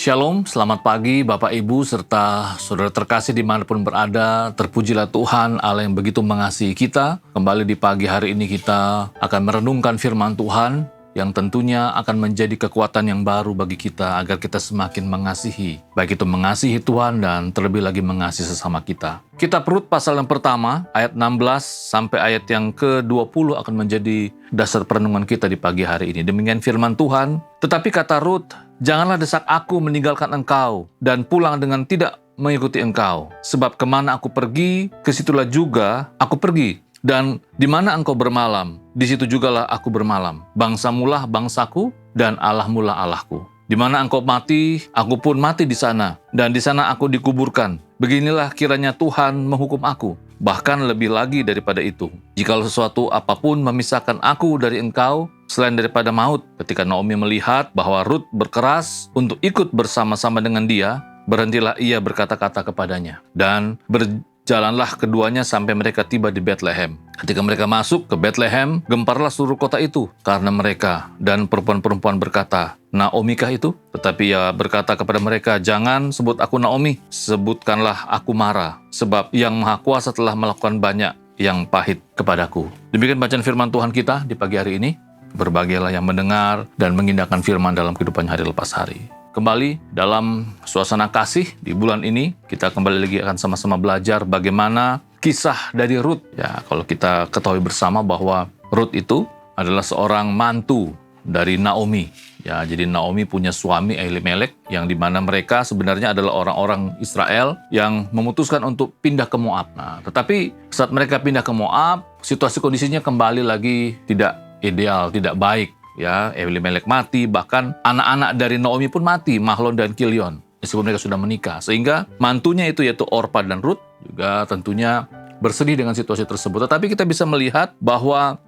Shalom, selamat pagi Bapak Ibu serta saudara terkasih dimanapun berada. Terpujilah Tuhan Allah yang begitu mengasihi kita. Kembali di pagi hari ini kita akan merenungkan firman Tuhan yang tentunya akan menjadi kekuatan yang baru bagi kita agar kita semakin mengasihi. Baik itu mengasihi Tuhan dan terlebih lagi mengasihi sesama kita. Kitab Rut pasal yang pertama ayat 16 sampai ayat yang ke-20 akan menjadi dasar perenungan kita di pagi hari ini. Demikian firman Tuhan. Tetapi kata Rut, janganlah desak aku meninggalkan engkau dan pulang dengan tidak mengikuti engkau. Sebab kemana aku pergi, kesitulah juga aku pergi. Dan di mana engkau bermalam, di situ jugalah aku bermalam. Bangsamulah bangsaku dan Allahmulah Allahku. Di mana engkau mati, aku pun mati di sana. Dan di sana aku dikuburkan. Beginilah kiranya Tuhan menghukum aku. Bahkan lebih lagi daripada itu. Jikalau sesuatu apapun memisahkan aku dari engkau, selain daripada maut. Ketika Naomi melihat bahwa Rut berkeras untuk ikut bersama-sama dengan dia, berhentilah ia berkata-kata kepadanya. Dan berjalanlah keduanya sampai mereka tiba di Bethlehem. Ketika mereka masuk ke Bethlehem, gemparlah seluruh kota itu karena mereka. Dan perempuan-perempuan berkata, Naomi kah itu? Tetapi ia berkata kepada mereka, jangan sebut aku Naomi, sebutkanlah aku Mara. Sebab yang Maha Kuasa telah melakukan banyak yang pahit kepadaku. Demikian bacaan firman Tuhan kita di pagi hari ini. Berbahagialah yang mendengar dan mengindahkan firman dalam kehidupannya hari lepas hari. Kembali dalam suasana kasih di bulan ini, kita kembali lagi akan sama-sama belajar bagaimana kisah dari Rut. Ya, kalau kita ketahui bersama bahwa Rut itu adalah seorang mantu dari Naomi. Ya, jadi Naomi punya suami Elimelek yang dimana mereka sebenarnya adalah orang-orang Israel yang memutuskan untuk pindah ke Moab. Nah, tetapi saat mereka pindah ke Moab, situasi kondisinya kembali lagi tidak ideal, tidak baik. Ya, Elimelek mati, bahkan anak-anak dari Naomi pun mati, Mahlon dan Kilion, meskipun mereka sudah menikah. Sehingga mantunya itu yaitu Orpa dan Rut juga tentunya bersedih dengan situasi tersebut. Tetapi kita bisa melihat bahwa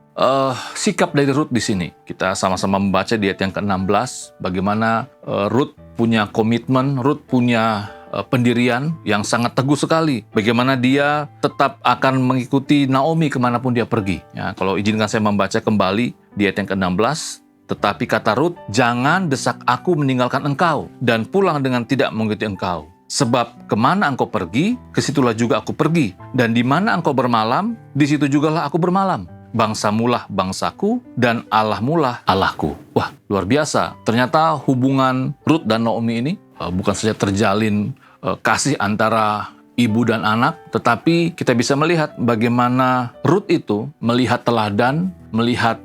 sikap dari Rut di sini. Kita sama-sama membaca di ayat yang ke-16 bagaimana Rut punya komitmen, Rut punya pendirian yang sangat teguh sekali. Bagaimana dia tetap akan mengikuti Naomi kemanapun dia pergi. Ya, kalau izinkan saya membaca kembali di ayat yang ke-16. Tetapi kata Rut, jangan desak aku meninggalkan engkau dan pulang dengan tidak mengikuti engkau. Sebab kemana engkau pergi, kesitulah juga aku pergi. Dan di mana engkau bermalam, di situ jugalah aku bermalam. Bangsamulah bangsaku dan Allahmulah Allahku. Wah, luar biasa. Ternyata hubungan Rut dan Naomi ini bukan saja terjalin kasih antara ibu dan anak, tetapi kita bisa melihat bagaimana Rut itu melihat teladan, melihat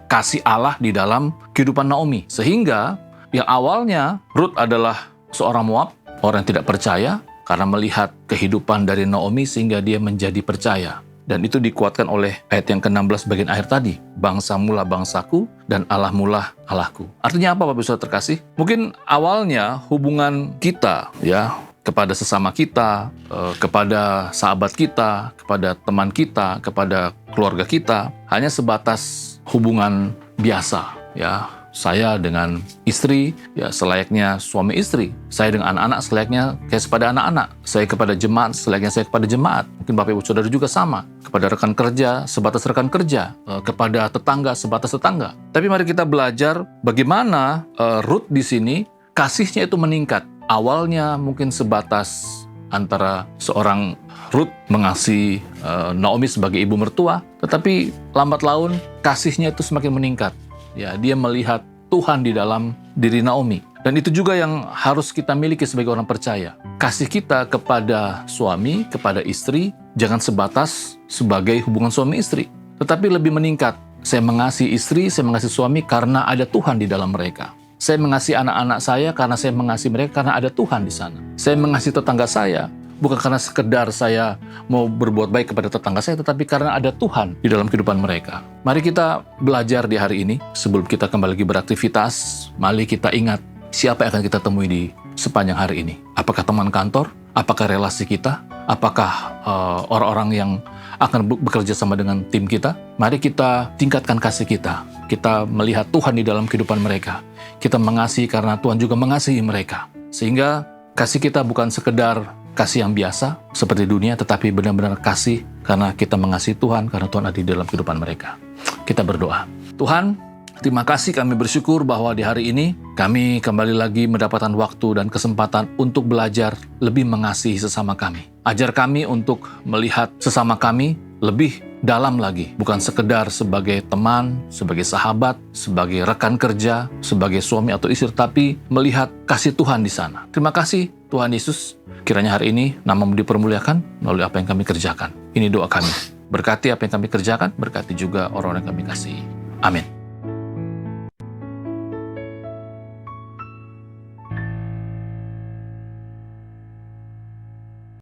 kasih Allah di dalam kehidupan Naomi. Sehingga yang awalnya Rut adalah seorang Moab, orang yang tidak percaya, karena melihat kehidupan dari Naomi sehingga dia menjadi percaya. Dan itu dikuatkan oleh ayat yang ke-16 bagian akhir tadi. Bangsamulah bangsaku dan Allahmulah Allahku. Artinya apa Bapak Ibu Saudara terkasih? Mungkin awalnya hubungan kita ya kepada sesama kita, kepada sahabat kita, kepada teman kita, kepada keluarga kita hanya sebatas hubungan biasa ya. Saya dengan istri, ya selayaknya suami istri. Saya dengan anak-anak selayaknya kayak kepada anak-anak. Saya kepada jemaat selayaknya saya kepada jemaat. Mungkin Bapak Ibu Saudara juga sama. Kepada rekan kerja, sebatas rekan kerja. Kepada tetangga, sebatas tetangga. Tapi mari kita belajar bagaimana Rut di sini kasihnya itu meningkat. Awalnya mungkin sebatas antara seorang Rut mengasihi Naomi sebagai ibu mertua. Tetapi lambat laun kasihnya itu semakin meningkat. Ya, dia melihat Tuhan di dalam diri Naomi. Dan itu juga yang harus kita miliki sebagai orang percaya. Kasih kita kepada suami, kepada istri, jangan sebatas sebagai hubungan suami istri. Tetapi lebih meningkat. Saya mengasihi istri, saya mengasihi suami karena ada Tuhan di dalam mereka. Saya mengasihi anak-anak saya karena saya mengasihi mereka karena ada Tuhan di sana. Saya mengasihi tetangga saya bukan karena sekedar saya mau berbuat baik kepada tetangga saya, tetapi karena ada Tuhan di dalam kehidupan mereka. Mari kita belajar di hari ini, sebelum kita kembali lagi beraktivitas, mari kita ingat siapa yang akan kita temui di sepanjang hari ini. Apakah teman kantor? Apakah relasi kita? Apakah orang-orang yang akan bekerja sama dengan tim kita? Mari kita tingkatkan kasih kita. Kita melihat Tuhan di dalam kehidupan mereka. Kita mengasihi karena Tuhan juga mengasihi mereka. Sehingga kasih kita bukan sekedar kasih yang biasa seperti dunia, tetapi benar-benar kasih karena kita mengasihi Tuhan, karena Tuhan ada di dalam kehidupan mereka. Kita berdoa. Tuhan, Terima kasih, kami bersyukur bahwa di hari ini kami kembali lagi mendapatkan waktu dan kesempatan untuk belajar lebih mengasihi sesama kami. Ajar kami untuk melihat sesama kami lebih dalam lagi, bukan sekedar sebagai teman, sebagai sahabat, sebagai rekan kerja, sebagai suami atau istri, tapi melihat kasih Tuhan di sana. Terima kasih Tuhan Yesus, kiranya hari ini nama-Mu dipermuliakan melalui apa yang kami kerjakan. Ini doa kami. Berkati apa yang kami kerjakan, berkati juga orang-orang yang kami kasihi. Amin.